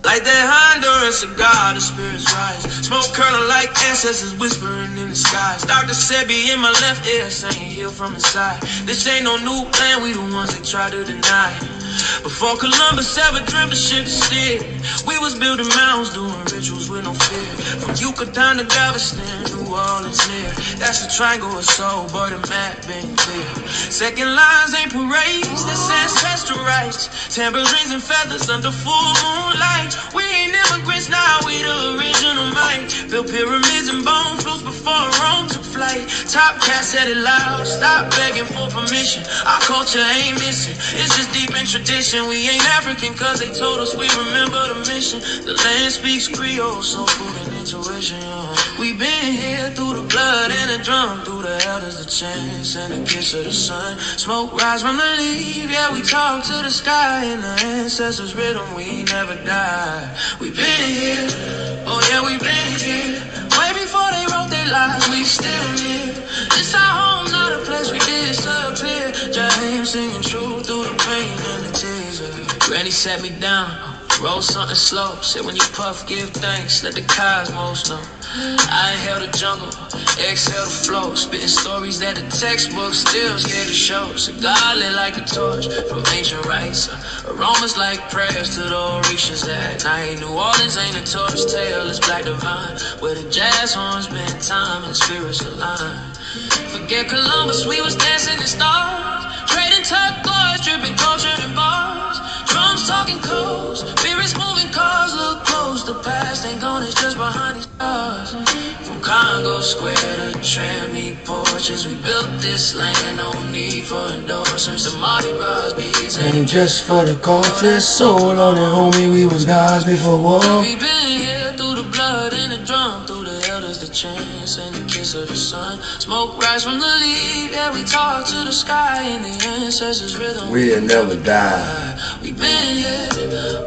Like that Honduran cigar, the spirits rise. Smoke curling like ancestors whispering in the skies. Dr. said be in my left ear, saying heal from inside. This ain't no new plan, we the ones that try to deny. Before Columbus ever dreamt of shit to steer, we was building mountains, doing rituals with no fear. From Yucatan to Galveston, New Orleans near. That's the triangle of soul, but the map ain't clear. Second lines ain't parades, that's ancestral rights. Tambourines and feathers under full moonlight. We ain't immigrants now, we the original might. Built pyramids and bone flutes before Rome took flight. Top cat said it loud, stop begging for permission. Our culture ain't missing, it's just deep in tradition. We ain't African cause they told us we remember the mission. The land speaks Creole, so food and intuition. We been here through the blood and the drum, through the elders, the chants and the kiss of the sun. Smoke rise from the leaf, yeah, we talk to the sky. In the ancestors' rhythm, we never die. We been here, oh yeah, we been here. Way before they wrote their lives, we still live. This our home, not a place we disappear. James singing true through the pain and the tears. Granny sat me down, roll something slow. Said when you puff, give thanks, let the cosmos know. I inhale the jungle, exhale the flow. Spitting stories that the textbook still scared to show. Cigar lit like a torch from ancient rites. Aromas like prayers to the Orishas at night. New Orleans ain't a torch tale, it's black divine. Where the jazz horns been time and spirits align. Forget Columbus, we was dancing in stars. Trading turquoise, dripping culture in bars. Drums talking codes, spirits moving cars. Look close, the past ain't gone, it's just behind these stars. From Congo Square to Trammy porches, we built this land, no need for endorsements. The Mardi Gras beats ain't just for the culture, soul on it, homie, we was gods before war. We been here through the blood and the drum, through the elders, the chants and the kiss of the sun. Smoke rise from the leaf, yeah, we talk to the sky. In the ancestors' rhythm, we'll never die. We been here,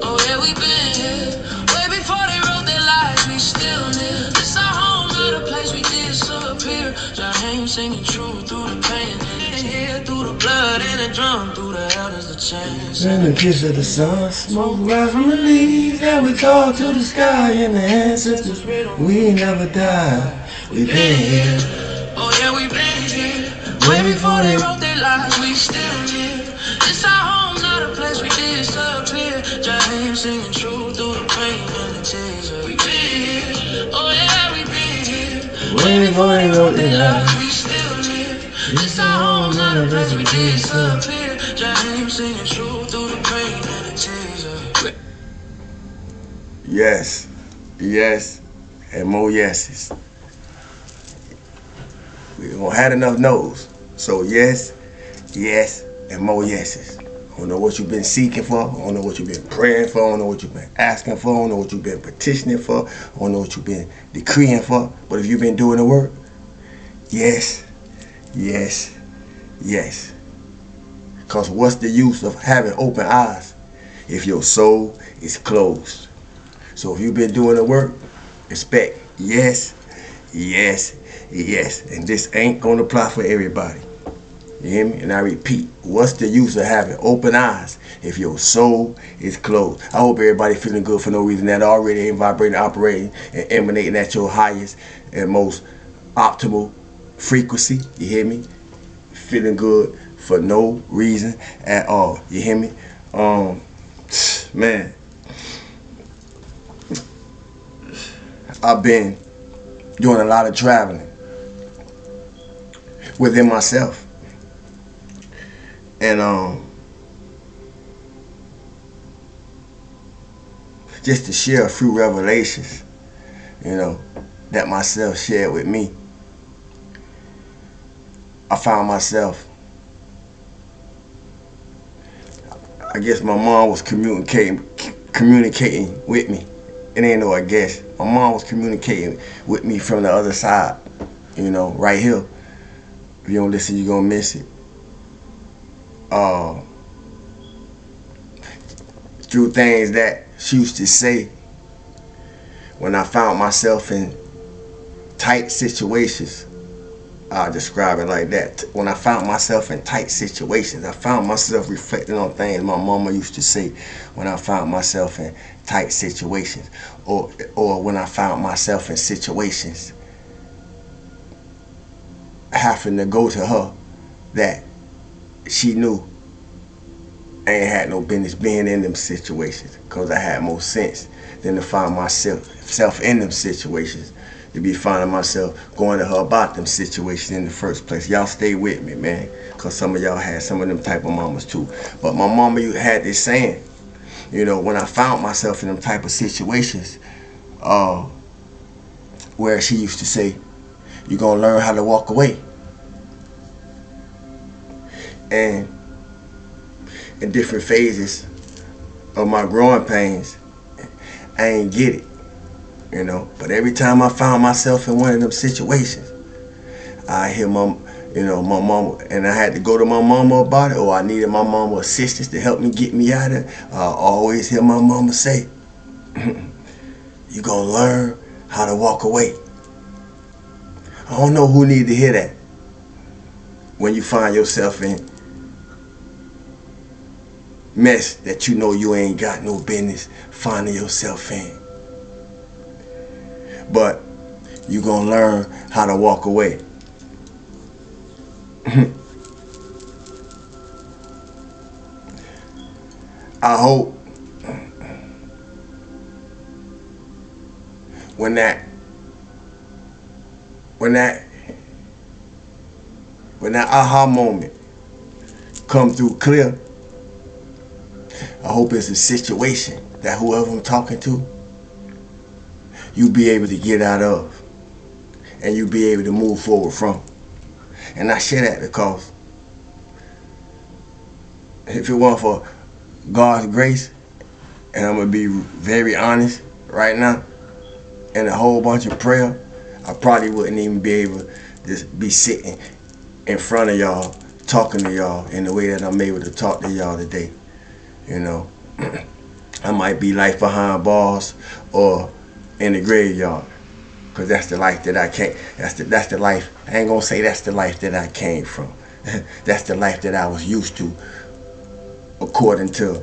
oh yeah, we been here. Way before they wrote their lives, we still live. This our home, not a place we disappear. James singing true through the pain. And here through the blood and the drum, through the elders, the chants and the kiss of the sun. Smoke rise from the leaves, yeah, we talk to the sky. In the ancestors' rhythm, we never die. We been here, oh yeah, we been here. Way before they wrote their lives, we still live. This our home, not a place we disappear. James singing true through the pain and the tears. We been here, oh yeah, we been here. Way before they wrote their lives, we still live. This our home, not a place we disappear. James singing true through the pain and the tears. Yes, yes, and more yeses. We don't have enough no's. So yes, yes, and more yeses. I don't know what you've been seeking for. I don't know what you've been praying for. I don't know what you've been asking for. I don't know what you've been petitioning for. I don't know what you've been decreeing for. But if you've been doing the work, yes, yes, yes. Because what's the use of having open eyes if your soul is closed? So if you've been doing the work, expect yes, yes, yes. And this ain't gonna apply for everybody. You hear me? And I repeat, what's the use of having open eyes if your soul is closed? I hope everybody feeling good for no reason, that already ain't vibrating, operating, and emanating at your highest and most optimal frequency. You hear me? Feeling good for no reason at all. You hear me? Man, I've been doing a lot of traveling within myself. And just to share a few revelations, you know, that myself shared with me. I found myself, I guess my mom was communicating with me. It ain't no I guess. My mom was communicating with me from the other side, you know, right here. If you don't listen, you're gonna miss it. Through things that she used to say when I found myself in tight situations I'll describe it like that. When I found myself in tight situations, I found myself reflecting on things my mama used to say when I found myself in tight situations, or when I found myself in situations having to go to her that she knew I ain't had no business being in them situations, because I had more sense than to find myself in them situations, to be finding myself going to her about them situations in the first place. Y'all stay with me, man, because some of y'all had some of them type of mamas too. But my mama had this saying, you know, when I found myself in them type of situations, where she used to say, you're going to learn how to walk away. And in different phases of my growing pains, I ain't get it, you know. But every time I found myself in one of them situations, I hear my mama, and I had to go to my mama about it, or I needed my mama assistance to help me get me out of it. I always hear my mama say, you're going to learn how to walk away. I don't know who need to hear that when you find yourself in mess that you know you ain't got no business finding yourself in. But you're going to learn how to walk away. I hope when that aha moment come through clear, I hope it's a situation that whoever I'm talking to, you be able to get out of, and you be able to move forward from. And I share that because if it weren't for God's grace, and I'm going to be very honest right now, and a whole bunch of prayer, I probably wouldn't even be able to just be sitting in front of y'all, talking to y'all in the way that I'm able to talk to y'all today. You know, I might be life behind bars or in the graveyard, because that's the life that I can't. That's the life. I ain't gonna say that's the life that I came from. That's the life that I was used to, according to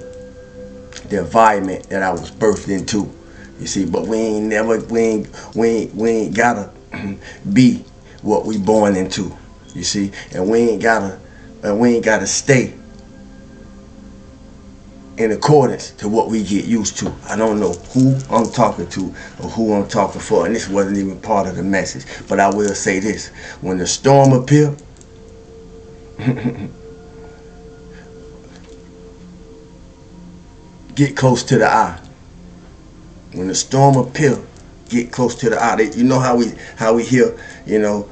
the environment that I was birthed into. You see, but we ain't gotta be what we born into. You see, and we ain't gotta stay in accordance to what we get used to. I don't know who I'm talking to or who I'm talking for, and this wasn't even part of the message, but I will say this: when the storm appears, get close to the eye. When the storm appears, get close to the eye. You know how we hear, you know,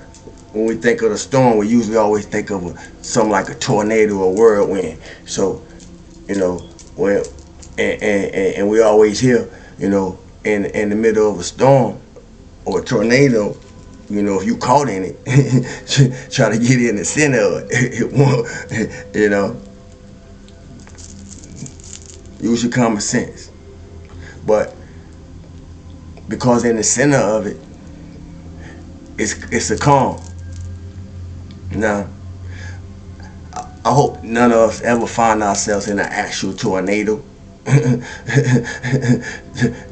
when we think of the storm, we usually always think of something like a tornado or whirlwind. So, you know, well, and we always hear, you know, in the middle of a storm or a tornado, you know, if you caught in it, try to get in the center of it. You know, use your common sense. But because in the center of it, it's a calm. Now, I hope none of us ever find ourselves in an actual tornado. To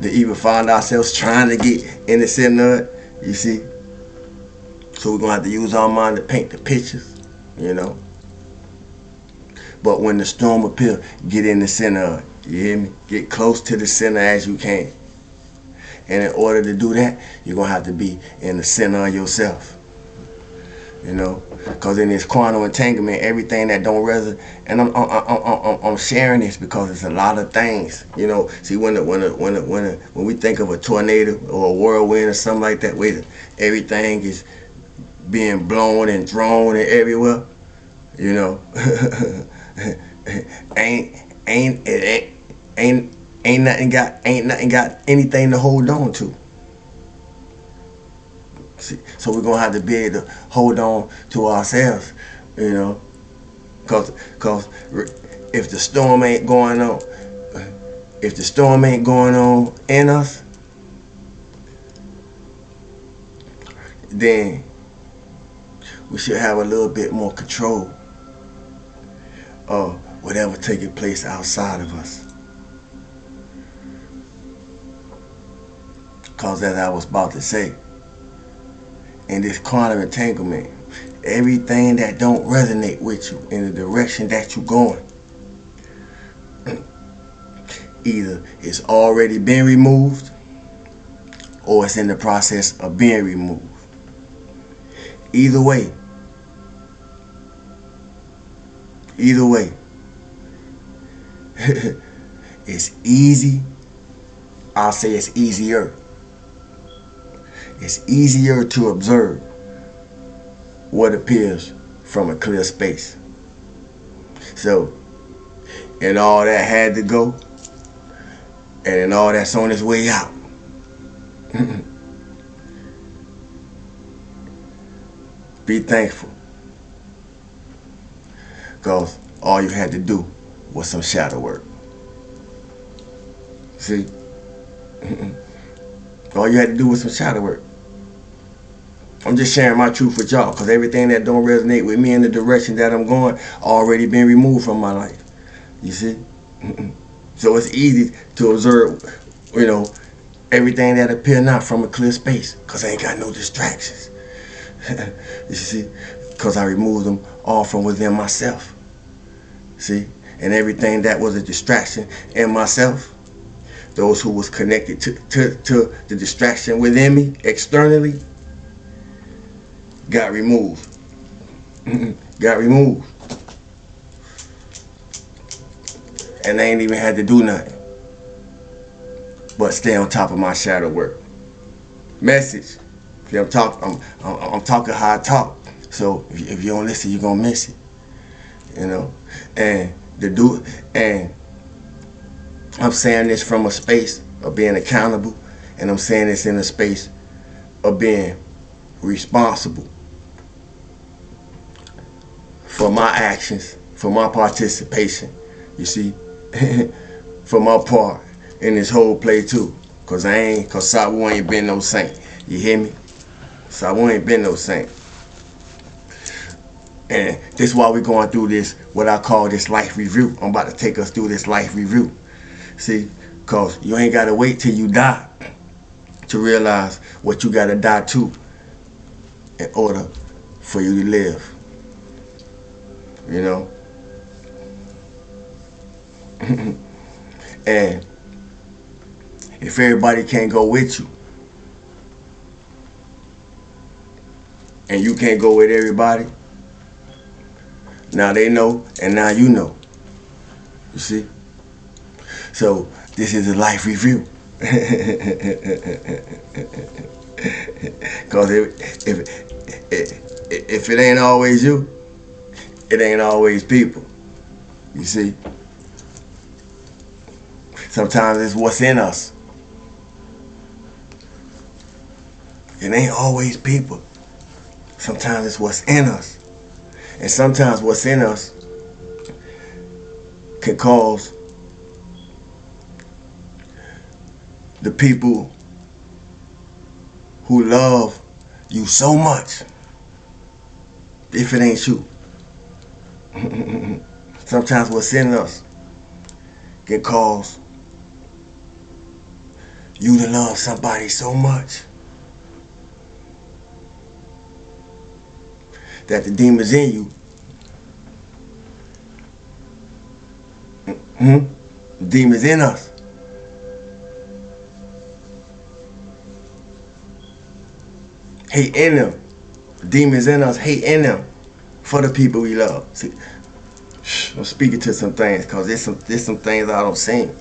even find ourselves trying to get in the center of it, you see. So we're gonna have to use our mind to paint the pictures, you know. But when the storm appears, get in the center of it. You hear me? Get close to the center as you can. And in order to do that, you're gonna have to be in the center of yourself. You know, because in this quantum entanglement, everything that don't resonate, and I'm sharing this because it's a lot of things. You know, see when we think of a tornado or a whirlwind or something like that, everything is being blown and thrown and everywhere. You know, ain't nothing got anything to hold on to. So we're gonna have to be able to hold on to ourselves, you know, cause if the storm ain't going on, in us, then we should have a little bit more control of whatever taking place outside of us. Because as I was about to say, in this quantum entanglement, everything that don't resonate with you in the direction that you're going, either it's already been removed or it's in the process of being removed. Either way, it's easy. I'll say it's easier. It's easier to observe what appears from a clear space. So, and all that had to go, and all that's on its way out. Be thankful. Because all you had to do was some shadow work. See? All you had to do was some shadow work. I'm just sharing my truth with y'all, because everything that don't resonate with me in the direction that I'm going already been removed from my life. You see? So it's easy to observe, everything that appear not from a clear space, because I ain't got no distractions. You see? Because I removed them all from within myself. See? And everything that was a distraction in myself, those who was connected to the distraction within me externally, got removed. Got removed. And they ain't even had to do nothing but stay on top of my shadow work. Message. See, I'm talking how I talk. So if you don't listen, you're gonna miss it. And I'm saying this from a space of being accountable, and I'm saying this in a space of being responsible for my actions, for my participation, you see, for my part in this whole play too. Cause Sabu ain't been no saint. You hear me? Sabu ain't been no saint. And this is why we're going through this, what I call this life review. I'm about to take us through this life review. See, cause you ain't gotta wait till you die to realize what you gotta die to in order for you to live. And if everybody can't go with you, and you can't go with everybody, now they know, and now you know. You see? So this is a life review. Because if it ain't always you, it ain't always people. You see? Sometimes it's what's in us. It ain't always people. Sometimes it's what's in us. And sometimes what's in us can cause the people who love you so much, if it ain't you. Sometimes what's in us can cause you to love somebody so much that the demons in you, demons in us, hate in them. Demons in us hate in them for the people we love. See, I'm speaking to some things, because there's some things I don't sing.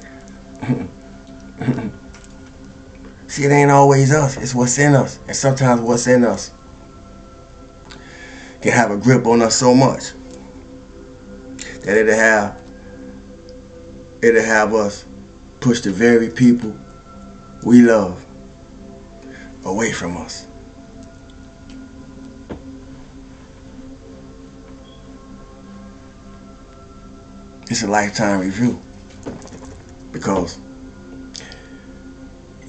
See, it ain't always us. It's what's in us. And sometimes what's in us can have a grip on us so much that it'll have us push the very people we love away from us. It's a lifetime review, because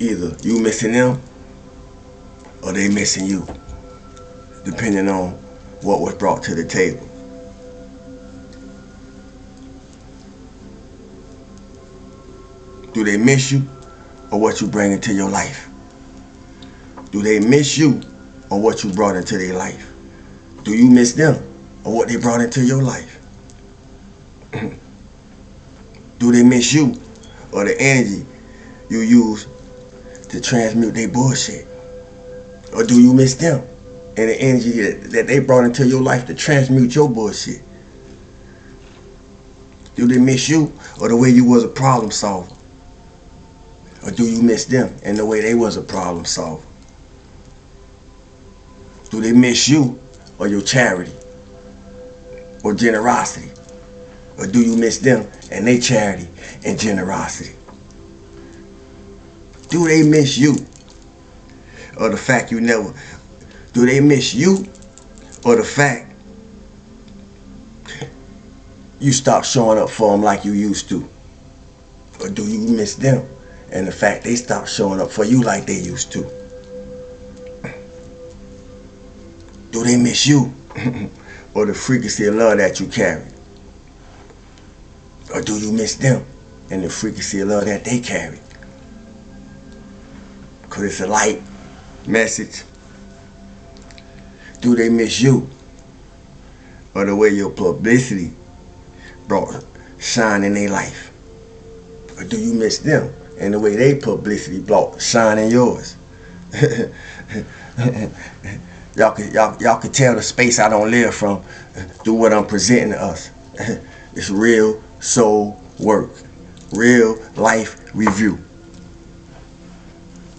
either you missing them or they missing you, depending on what was brought to the table? Do they miss you or what you bring into your life? Do they miss you or what you brought into their life? Do you miss them or what they brought into your life? Do they miss you or the energy you use to transmute their bullshit? Or do you miss them and the energy that they brought into your life to transmute your bullshit? Do they miss you or the way you was a problem solver? Or do you miss them and the way they was a problem solver? Do they miss you or your charity or generosity? Or do you miss them and their charity and generosity? Do they miss you or the fact you never? Do they miss you or the fact you stopped showing up for them like you used to? Or do you miss them and the fact they stopped showing up for you like they used to? Do they miss you or the frequency of love that you carry? Or do you miss them and the frequency of love that they carry? Because it's a light message. Do they miss you or the way your publicity brought shine in their life? Or do you miss them and the way they publicity brought shine in yours? Y'all can tell the space I don't live from through what I'm presenting to us. It's real soul work, real life review.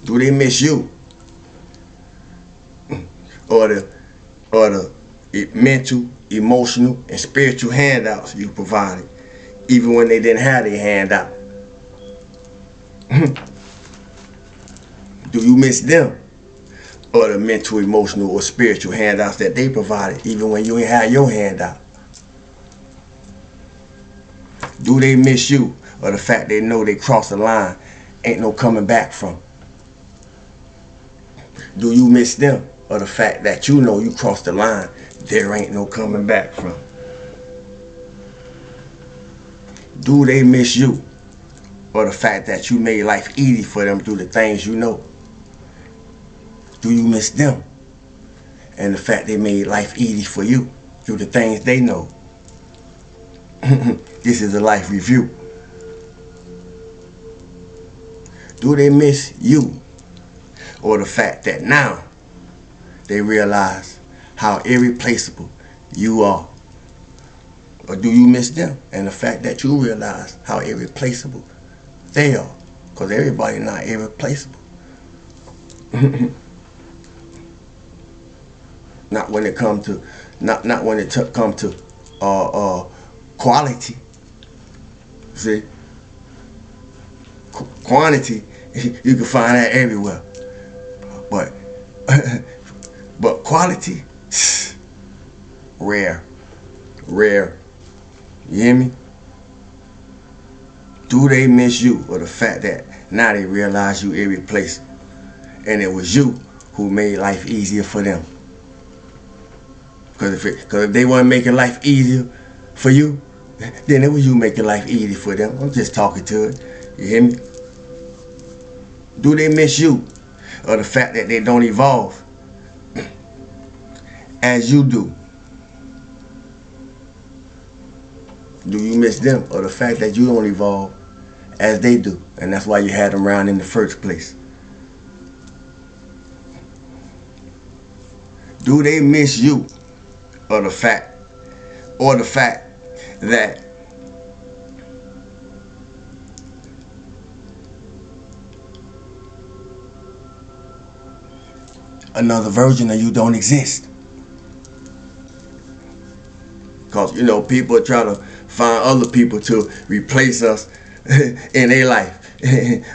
Do they miss you or the mental, emotional, and spiritual handouts you provided, even when they didn't have their handout? Do you miss them or the mental, emotional, or spiritual handouts that they provided, even when you ain't had your handout? Do they miss you or the fact they know they crossed the line, ain't no coming back from? Do you miss them or the fact that you know you crossed the line, there ain't no coming back from? Do they miss you or the fact that you made life easy for them through the things you know? Do you miss them and the fact they made life easy for you through the things they know? This is a life review. Do they miss you or the fact that now they realize how irreplaceable you are? Or do you miss them and the fact that you realize how irreplaceable they are? Because everybody not irreplaceable. Not when it comes to quality. See, quantity you can find that everywhere, but quality, rare. You hear me? Do they miss you or the fact that now they realize you irreplaceable and it was you who made life easier for them? Because if they weren't making life easier for you, then it was you making life easy for them. I'm just talking to it. You hear me? Do they miss you or the fact that they don't evolve as you do? Do you miss them or the fact that you don't evolve as they do? And that's why you had them around in the first place. Do they miss you or the fact that another version of you don't exist? Because, people try to find other people to replace us in their life,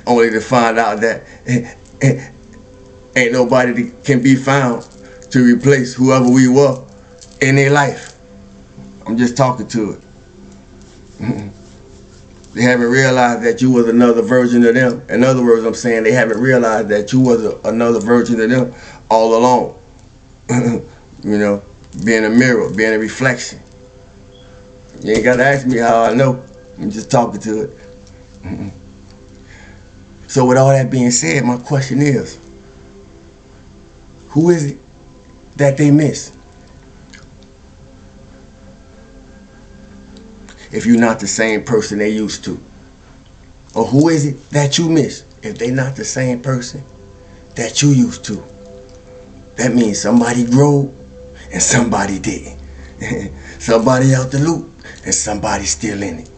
only to find out that ain't nobody that can be found to replace whoever we were in their life. I'm just talking to it. They haven't realized that you was another version of them. In other words, I'm saying they haven't realized that you was another version of them all along. being a mirror, being a reflection. You ain't gotta ask me how I know. I'm just talking to it. So with all that being said, my question is, who is it that they miss? If you're not the same person they used to. Or who is it that you miss if they not the same person that you used to? That means somebody grew and somebody didn't. Somebody out the loop and somebody still in it.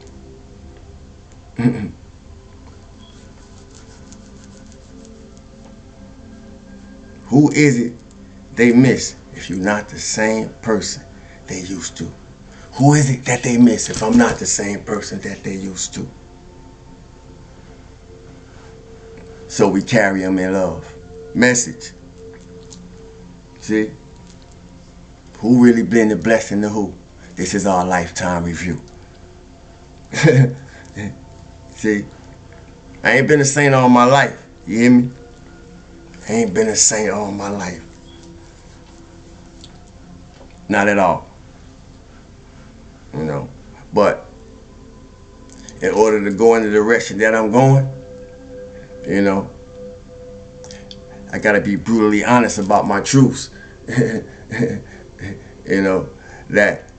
Who is it they miss if you're not the same person they used to? Who is it that they miss if I'm not the same person that they used to? So we carry them in love. Message. See? Who really been the blessing to who? This is our lifetime review. See? I ain't been a saint all my life. You hear me? I ain't been a saint all my life. Not at all. You know, but in order to go in the direction that I'm going, you know, I gotta be brutally honest about my truths. You know, that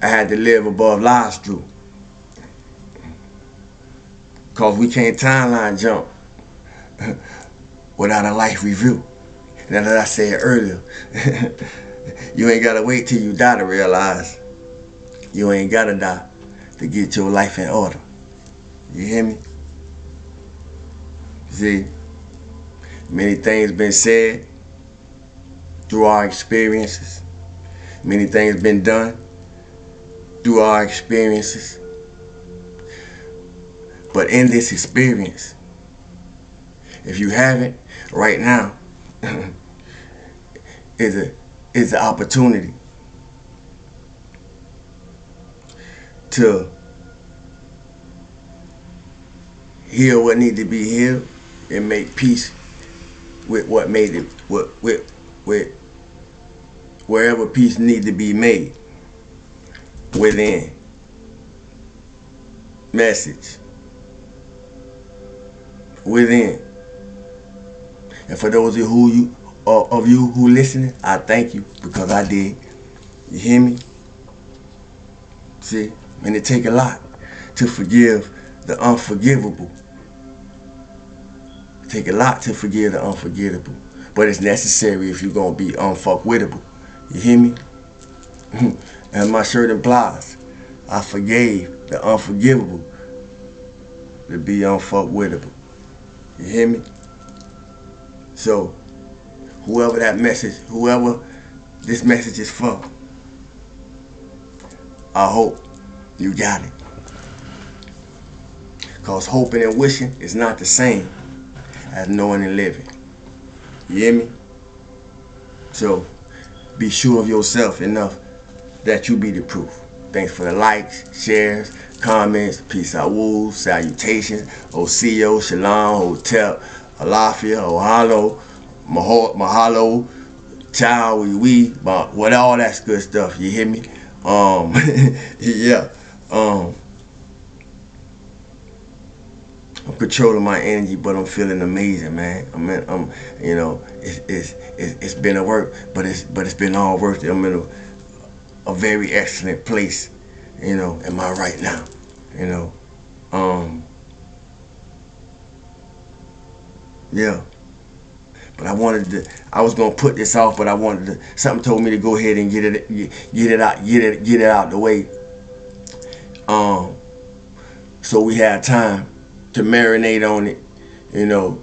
I had to live above lies through. Cause we can't timeline jump without a life review. Now that I said earlier, you ain't gotta wait till you die to realize you ain't gotta die to get your life in order. You hear me? See, many things been said through our experiences. Many things been done through our experiences. But in this experience, if you haven't right now, is an opportunity to heal what need to be healed and make peace with what made it, with wherever peace need to be made within. Message. Within. And for those of you who listening, I thank you because I did. You hear me? See, and it take a lot to forgive the unforgivable. It take a lot to forgive the unforgettable, but it's necessary if you're gonna be unfuckwittable. You hear me? And my shirt implies, I forgave the unforgivable to be unfuckwittable. You hear me? So, whoever this message is for, I hope you got it. Because hoping and wishing is not the same as knowing and living. You hear me? So, be sure of yourself enough that you be the proof. Thanks for the likes, shares, comments, peace out, woo, salutations, Oseo, Shalom, Hotep, Alafia, Ohalo, Mahalo, Ciao, we, what all that good stuff, you hear me? Yeah. I'm controlling my energy, but I'm feeling amazing, man. I'm you know, it's been a work, but it's been all worth it. I'm in a very excellent place, you know, am I right now? You know. Yeah. But I was gonna put this off, but something told me to go ahead and get it out the way. So we had time to marinate on it, you know,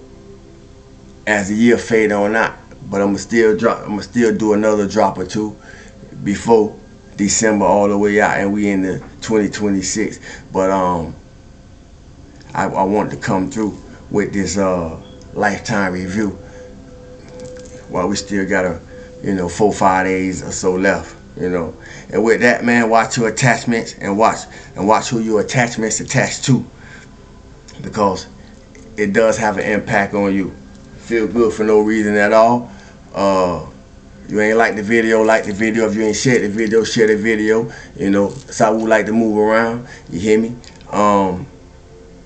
as the year fade on out. But I'ma still do another drop or two before December all the way out, and we in the 2026. But I want to come through with this lifetime review while we still got 4-5 days or so left, you know. And with that, man, watch your attachments and watch who your attachments attached to, because it does have an impact on you. Feel good for no reason at all. You ain't like the video, like the video. If you ain't shared the video, share the video. You know, that's how we like to move around. You hear me?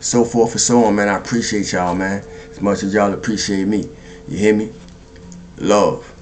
So forth and so on, man. I appreciate y'all, man, as much as y'all appreciate me. You hear me? Love.